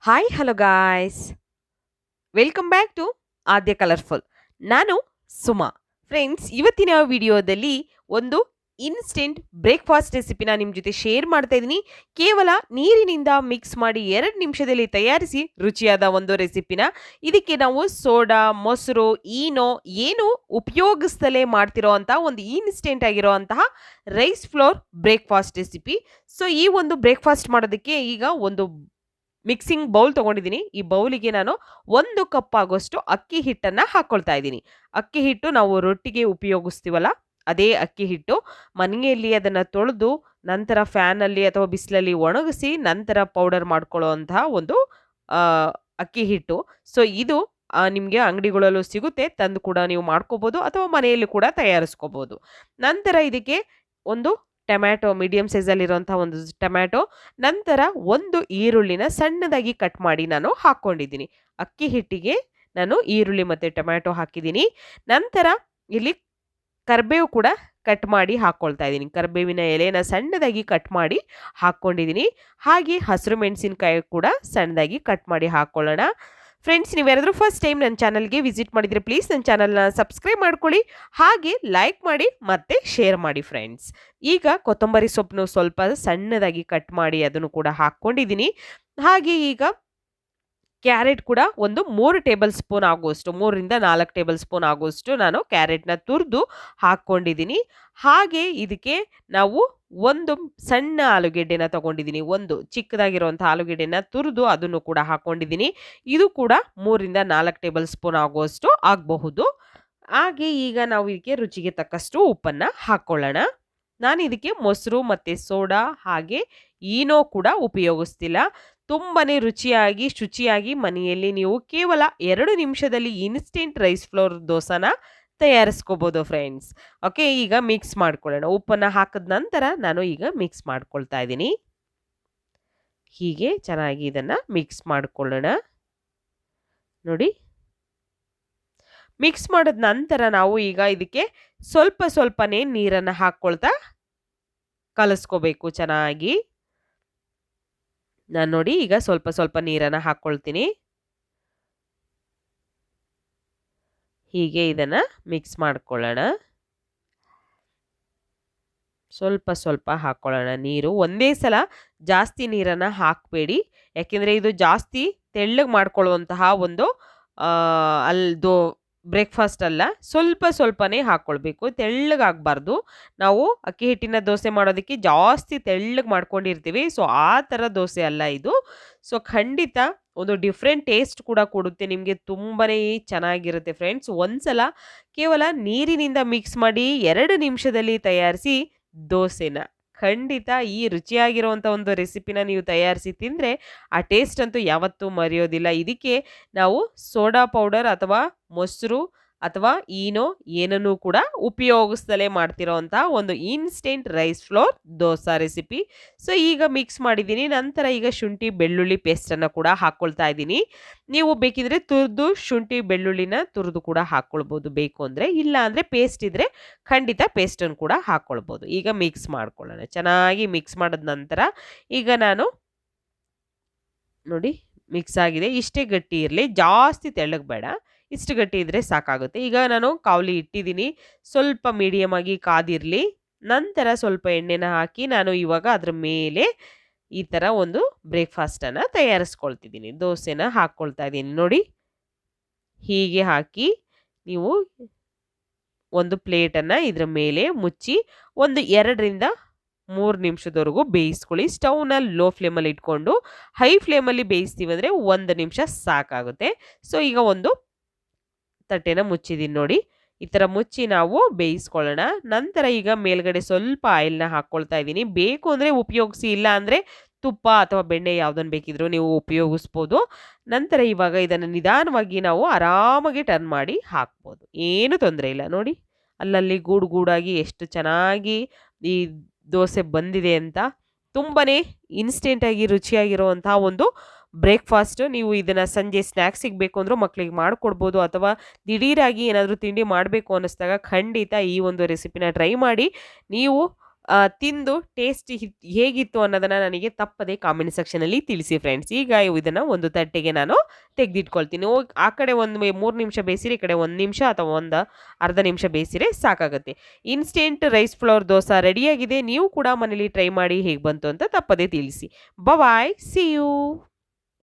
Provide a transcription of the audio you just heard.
Hi hello guys, welcome back to Aadya colourful. ನಾನು Suma. Friends, ಇವತ್ತಿನ ವಿಡಿಯೋದಲ್ಲಿ ಒಂದು ಇನ್ಸ್ಟೆಂಟ್ ಬ್ರೇಕ್ಫಾಸ್ಟ್ ರೆಸಿಪಿನ ನಿಮ್ಮ ಜೊತೆ ಶೇರ್ ಮಾಡ್ತಾ ಇದ್ದೀನಿ. ಕೇವಲ ನೀರಿನಿಂದ ಮಿಕ್ಸ್ ಮಾಡಿ 2 ನಿಮಿಷದಲ್ಲಿ ತಯಾರಿಸಿ ರುಚಿಯಾದ ಒಂದು ರೆಸಿಪಿನ. ಇದಕ್ಕೆ ನಾವು ಸೋಡಾ, ಮೊಸರು, ಈನೋ ಏನು ಉಪಯೋಗಿಸ್ತಲೇ ಮಾಡ್ತಿರೋ ಅಂಥ ಒಂದು ಇನ್ಸ್ಟೆಂಟ್ ಆಗಿರೋ ಅಂತಹ rice flour breakfast recipe. So ಈ ಒಂದು ಬ್ರೇಕ್ಫಾಸ್ಟ್ ಮಾಡೋದಕ್ಕೆ ಈಗ ಒಂದು ಮಿಕ್ಸಿಂಗ್ ಬೌಲ್ ತೊಗೊಂಡಿದ್ದೀನಿ. ಈ ಬೌಲಿಗೆ ನಾನು 1 ಕಪ್ ಆಗೋಷ್ಟು ಅಕ್ಕಿ ಹಿಟ್ಟನ್ನು ಹಾಕ್ಕೊಳ್ತಾ ಇದ್ದೀನಿ. ಅಕ್ಕಿ ಹಿಟ್ಟು ನಾವು ರೊಟ್ಟಿಗೆ ಉಪಯೋಗಿಸ್ತೀವಲ್ಲ, ಅದೇ ಅಕ್ಕಿ ಹಿಟ್ಟು. ಮನೆಯಲ್ಲಿ ಅದನ್ನು ತೊಳೆದು ನಂತರ ಫ್ಯಾನಲ್ಲಿ ಅಥವಾ ಬಿಸಿಲಲ್ಲಿ ಒಣಗಿಸಿ ನಂತರ ಪೌಡರ್ ಮಾಡ್ಕೊಳ್ಳೋ ಅಂತಹ ಒಂದು ಅಕ್ಕಿ ಹಿಟ್ಟು. ಸೊ ಇದು ನಿಮಗೆ ಅಂಗಡಿಗಳಲ್ಲೂ ಸಿಗುತ್ತೆ, ತಂದು ಕೂಡ ನೀವು ಮಾಡ್ಕೋಬೋದು ಅಥವಾ ಮನೆಯಲ್ಲಿ ಕೂಡ ತಯಾರಿಸ್ಕೋಬೋದು. ನಂತರ ಇದಕ್ಕೆ ಒಂದು ಟೊಮ್ಯಾಟೊ, ಮೀಡಿಯಮ್ ಸೈಜಲ್ಲಿರುವಂಥ ಒಂದು ಟೊಮ್ಯಾಟೊ, ನಂತರ ಒಂದು ಈರುಳ್ಳಿನ ಸಣ್ಣದಾಗಿ ಕಟ್ ಮಾಡಿ ನಾನು ಹಾಕ್ಕೊಂಡಿದ್ದೀನಿ. ಅಕ್ಕಿ ಹಿಟ್ಟಿಗೆ ನಾನು ಈರುಳ್ಳಿ ಮತ್ತು ಟೊಮ್ಯಾಟೊ ಹಾಕಿದ್ದೀನಿ. ನಂತರ ಇಲ್ಲಿ ಕರಿಬೇವು ಕೂಡ ಕಟ್ ಮಾಡಿ ಹಾಕ್ಕೊಳ್ತಾ ಇದ್ದೀನಿ. ಕರಿಬೇವಿನ ಎಲೆನ ಸಣ್ಣದಾಗಿ ಕಟ್ ಮಾಡಿ ಹಾಕ್ಕೊಂಡಿದ್ದೀನಿ. ಹಾಗೆ ಹಸಿರು ಮೆಣಸಿನ್ಕಾಯಿ ಕೂಡ ಸಣ್ಣದಾಗಿ ಕಟ್ ಮಾಡಿ ಹಾಕ್ಕೊಳ್ಳೋಣ. ಫ್ರೆಂಡ್ಸ್, ನೀವ್ಯಾರಾದರೂ ಫಸ್ಟ್ ಟೈಮ್ ನನ್ನ ಚಾನಲ್ಗೆ ವಿಸಿಟ್ ಮಾಡಿದರೆ ಪ್ಲೀಸ್ ನನ್ನ ಚಾನಲ್ನ ಸಬ್ಸ್ಕ್ರೈಬ್ ಮಾಡ್ಕೊಳ್ಳಿ, ಹಾಗೆ ಲೈಕ್ ಮಾಡಿ ಮತ್ತು ಶೇರ್ ಮಾಡಿ ಫ್ರೆಂಡ್ಸ್. ಈಗ ಕೊತ್ತಂಬರಿ ಸೊಪ್ಪನ್ನು ಸ್ವಲ್ಪ ಸಣ್ಣದಾಗಿ ಕಟ್ ಮಾಡಿ ಅದನ್ನು ಕೂಡ ಹಾಕ್ಕೊಂಡಿದ್ದೀನಿ. ಹಾಗೆ ಈಗ ಕ್ಯಾರೆಟ್ ಕೂಡ ಒಂದು 3 ಟೇಬಲ್ ಸ್ಪೂನ್ ಆಗುವಷ್ಟು, 3ರಿಂದ 4 ಟೇಬಲ್ ಸ್ಪೂನ್ ಆಗುವಷ್ಟು ನಾನು ಕ್ಯಾರೆಟ್ನ ತುರಿದು ಹಾಕ್ಕೊಂಡಿದ್ದೀನಿ. ಹಾಗೆ ಇದಕ್ಕೆ ನಾವು ಒಂದು ಸಣ್ಣ ಆಲೂಗೆಡ್ಡೆನ ತೊಗೊಂಡಿದ್ದೀನಿ. ಒಂದು ಚಿಕ್ಕದಾಗಿರುವಂಥ ಆಲೂಗೆಡ್ಡೆನ ತುರಿದು ಅದನ್ನು ಕೂಡ ಹಾಕ್ಕೊಂಡಿದ್ದೀನಿ. ಇದು ಕೂಡ 3ರಿಂದ 4 ಟೇಬಲ್ ಸ್ಪೂನ್ ಆಗುವಷ್ಟು ಆಗಬಹುದು. ಹಾಗೆ ಈಗ ನಾವು ಇದಕ್ಕೆ ರುಚಿಗೆ ತಕ್ಕಷ್ಟು ಉಪ್ಪನ್ನು ಹಾಕ್ಕೊಳ್ಳೋಣ. ನಾನು ಇದಕ್ಕೆ ಮೊಸರು ಮತ್ತು ಸೋಡಾ ಹಾಗೆ ಈನೋ ಕೂಡ ಉಪಯೋಗಿಸ್ತಿಲ್ಲ. ತುಂಬಾ ರುಚಿಯಾಗಿ ಶುಚಿಯಾಗಿ ಮನೆಯಲ್ಲಿ ನೀವು ಕೇವಲ 2 ನಿಮಿಷದಲ್ಲಿ ಇನ್ಸ್ಟೆಂಟ್ ರೈಸ್ ಫ್ಲೋರ್ ದೋಸಾನ ತಯಾರಿಸ್ಕೋಬೋದು ಫ್ರೆಂಡ್ಸ್. ಓಕೆ, ಈಗ ಮಿಕ್ಸ್ ಮಾಡ್ಕೊಳ್ಳೋಣ. ಉಪ್ಪನ್ನು ಹಾಕಿದ ನಂತರ ನಾನು ಈಗ ಮಿಕ್ಸ್ ಮಾಡ್ಕೊಳ್ತಾ ಇದ್ದೀನಿ. ಹೀಗೆ ಚೆನ್ನಾಗಿ ಇದನ್ನು ಮಿಕ್ಸ್ ಮಾಡ್ಕೊಳ್ಳೋಣ. ನೋಡಿ, ಮಿಕ್ಸ್ ಮಾಡಿದ ನಂತರ ನಾವು ಈಗ ಇದಕ್ಕೆ ಸ್ವಲ್ಪನೇ ನೀರನ್ನು ಹಾಕ್ಕೊಳ್ತಾ ಕಲಿಸ್ಕೋಬೇಕು ಚೆನ್ನಾಗಿ. ನಾನು ನೋಡಿ ಈಗ ಸ್ವಲ್ಪ ನೀರನ್ನು ಹಾಕ್ಕೊಳ್ತೀನಿ. ಹೀಗೆ ಇದನ್ನು ಮಿಕ್ಸ್ ಮಾಡ್ಕೊಳ್ಳೋಣ. ಸ್ವಲ್ಪ ಹಾಕ್ಕೊಳ್ಳೋಣ ನೀರು. ಒಂದೇ ಸಲ ಜಾಸ್ತಿ ನೀರನ್ನು ಹಾಕಬೇಡಿ, ಯಾಕೆಂದರೆ ಇದು ಜಾಸ್ತಿ ತೆಳ್ಳಗೆ ಮಾಡ್ಕೊಳ್ಳುವಂತಹ ಒಂದು ಬ್ರೇಕ್ಫಾಸ್ಟ್ ಅಲ್ಲ. ಸ್ವಲ್ಪನೇ ಹಾಕ್ಕೊಳ್ಬೇಕು, ತೆಳ್ಳಗಾಗಬಾರ್ದು. ನಾವು ಅಕ್ಕಿ ಹಿಟ್ಟಿನ ದೋಸೆ ಮಾಡೋದಕ್ಕೆ ಜಾಸ್ತಿ ತೆಳ್ಳಗೆ ಮಾಡ್ಕೊಂಡಿರ್ತೀವಿ. ಸೊ ಆ ಥರ ದೋಸೆ ಅಲ್ಲ ಇದು. ಸೊ ಖಂಡಿತ ಒಂದು ಡಿಫ್ರೆಂಟ್ ಟೇಸ್ಟ್ ಕೂಡ ಕೊಡುತ್ತೆ ನಿಮಗೆ, ತುಂಬಾ ಚೆನ್ನಾಗಿರುತ್ತೆ ಫ್ರೆಂಡ್ಸ್. ಒಂದ್ಸಲ ಕೇವಲ ನೀರಿನಿಂದ ಮಿಕ್ಸ್ ಮಾಡಿ 2 ನಿಮಿಷದಲ್ಲಿ ತಯಾರಿಸಿ ದೋಸೆನ. ಖಂಡಿತ ಈ ರುಚಿಯಾಗಿರುವಂಥ ಒಂದು ರೆಸಿಪಿನ ನೀವು ತಯಾರಿಸಿ ತಿಂದರೆ ಆ ಟೇಸ್ಟ್ ಅಂತೂ ಯಾವತ್ತೂ ಮರೆಯೋದಿಲ್ಲ. ಇದಕ್ಕೆ ನಾವು ಸೋಡಾ ಪೌಡರ್ ಅಥವಾ ಮೊಸರು ಅಥವಾ ಈನೋ ಏನನ್ನೂ ಕೂಡ ಉಪಯೋಗಿಸ್ತಲೇ ಮಾಡ್ತಿರೋ ಅಂಥ ಒಂದು instant rice flour dosa recipe. So ಈಗ ಮಿಕ್ಸ್ ಮಾಡಿದ್ದೀನಿ. ನಂತರ ಈಗ ಶುಂಠಿ ಬೆಳ್ಳುಳ್ಳಿ ಪೇಸ್ಟನ್ನು ಕೂಡ ಹಾಕ್ಕೊಳ್ತಾ ಇದ್ದೀನಿ. ನೀವು ಬೇಕಿದ್ರೆ ತುರಿದು ಶುಂಠಿ ಬೆಳ್ಳುಳ್ಳಿನ ತುರಿದು ಕೂಡ ಹಾಕ್ಕೊಳ್ಬೋದು ಬೇಕು ಅಂದರೆ, ಇಲ್ಲ ಅಂದರೆ ಪೇಸ್ಟ್ ಇದ್ದರೆ ಖಂಡಿತ ಪೇಸ್ಟನ್ನು ಕೂಡ ಹಾಕ್ಕೊಳ್ಬೋದು. ಈಗ ಮಿಕ್ಸ್ ಮಾಡ್ಕೊಳ್ಳೋಣ. ಚೆನ್ನಾಗಿ ಮಿಕ್ಸ್ ಮಾಡಿದ ನಂತರ ಈಗ ನಾನು ನೋಡಿ ಮಿಕ್ಸ್ ಆಗಿದೆ. ಇಷ್ಟೇ ಗಟ್ಟಿ ಇರಲಿ, ಜಾಸ್ತಿ ತೆಳ್ಳಗೆ ಬೇಡ, ಇಷ್ಟು ಗಟ್ಟಿ ಇದ್ದರೆ ಸಾಕಾಗುತ್ತೆ. ಈಗ ನಾನು ಕಾವಲಿ ಇಟ್ಟಿದ್ದೀನಿ, ಸ್ವಲ್ಪ ಮೀಡಿಯಮ್ ಆಗಿ ಕಾದಿರಲಿ. ನಂತರ ಸ್ವಲ್ಪ ಎಣ್ಣೆನ ಹಾಕಿ ನಾನು ಇವಾಗ ಅದ್ರ ಮೇಲೆ ಈ ಥರ ಒಂದು ಬ್ರೇಕ್ಫಾಸ್ಟನ್ನು ತಯಾರಿಸ್ಕೊಳ್ತಿದ್ದೀನಿ. ದೋಸೆನ ಹಾಕ್ಕೊಳ್ತಾ ಇದ್ದೀನಿ. ನೋಡಿ, ಹೀಗೆ ಹಾಕಿ ನೀವು ಒಂದು ಪ್ಲೇಟನ್ನು ಇದ್ರ ಮೇಲೆ ಮುಚ್ಚಿ ಒಂದು 2ರಿಂದ 3 ನಿಮಿಷದವರೆಗೂ ಬೇಯಿಸ್ಕೊಳ್ಳಿ. ಸ್ಟವ್ನ ಲೋ ಫ್ಲೇಮಲ್ಲಿ ಇಟ್ಕೊಂಡು ಹೈ ಫ್ಲೇಮಲ್ಲಿ ಬೇಯಿಸ್ತೀವಿ ಅಂದರೆ 1 ನಿಮಿಷ ಸಾಕಾಗುತ್ತೆ. ಸೊ ಈಗ ಒಂದು ತಟ್ಟೆನ ಮುಚ್ಚಿದ್ದೀನಿ. ನೋಡಿ, ಈ ಥರ ಮುಚ್ಚಿ ನಾವು ಬೇಯಿಸ್ಕೊಳ್ಳೋಣ. ನಂತರ ಈಗ ಮೇಲ್ಗಡೆ ಸ್ವಲ್ಪ ಆಯಿಲ್ನ ಹಾಕ್ಕೊಳ್ತಾ ಇದ್ದೀನಿ. ಬೇಕು ಅಂದರೆ ಉಪಯೋಗಿಸಿ, ಇಲ್ಲ ಅಂದರೆ ತುಪ್ಪ ಅಥವಾ ಬೆಣ್ಣೆ ಯಾವುದನ್ನು ಬೇಕಿದ್ರೂ ನೀವು ಉಪಯೋಗಿಸ್ಬೋದು. ನಂತರ ಇವಾಗ ಇದನ್ನು ನಿಧಾನವಾಗಿ ನಾವು ಆರಾಮಾಗಿ ಟರ್ನ್ ಮಾಡಿ ಹಾಕ್ಬೋದು, ಏನೂ ತೊಂದರೆ ಇಲ್ಲ. ನೋಡಿ, ಅಲ್ಲಲ್ಲಿ ಗೂಡಾಗಿ ಎಷ್ಟು ಚೆನ್ನಾಗಿ ಈ ದೋಸೆ ಬಂದಿದೆ ಅಂತ. ತುಂಬಾ ಇನ್ಸ್ಟೆಂಟಾಗಿ ರುಚಿಯಾಗಿರುವಂಥ ಒಂದು ಬ್ರೇಕ್ಫಾಸ್ಟು. ನೀವು ಇದನ್ನು ಸಂಜೆ ಸ್ನ್ಯಾಕ್ಸಿಗೆ ಬೇಕು ಅಂದರೂ ಮಕ್ಕಳಿಗೆ ಮಾಡಿಕೊಡ್ಬೋದು, ಅಥವಾ ದಿಢೀರಾಗಿ ಏನಾದರೂ ತಿಂಡಿ ಮಾಡಬೇಕು ಅನ್ನಿಸ್ದಾಗ ಖಂಡಿತ ಈ ಒಂದು ರೆಸಿಪಿನ ಟ್ರೈ ಮಾಡಿ. ನೀವು ತಿಂದು ಟೇಸ್ಟ್ ಹೇಗಿತ್ತು ಅನ್ನೋದನ್ನು ನನಗೆ ತಪ್ಪದೆ ಕಾಮೆಂಟ್ ಸೆಕ್ಷನಲ್ಲಿ ತಿಳಿಸಿ ಫ್ರೆಂಡ್ಸ್. ಈಗ ಇದನ್ನು ಒಂದು ತಟ್ಟೆಗೆ ನಾನು ತೆಗೆದಿಟ್ಕೊಳ್ತೀನಿ. ಆ ಕಡೆ ಒಂದು 3 ನಿಮಿಷ ಬೇಯಿಸಿರಿ, ಈ ಕಡೆ 1 ನಿಮಿಷ ಅಥವಾ ಒಂದು ಅರ್ಧ ನಿಮಿಷ ಬೇಯಿಸಿರೆ ಸಾಕಾಗುತ್ತೆ. ಇನ್ಸ್ಟೆಂಟ್ ರೈಸ್ ಫ್ಲವರ್ ದೋಸೆ ರೆಡಿಯಾಗಿದೆ. ನೀವು ಕೂಡ ಮನೇಲಿ ಟ್ರೈ ಮಾಡಿ ಹೇಗೆ ಬಂತು ಅಂತ ತಪ್ಪದೆ ತಿಳಿಸಿ. ಬಾಯ್, ಸಿ ಯು.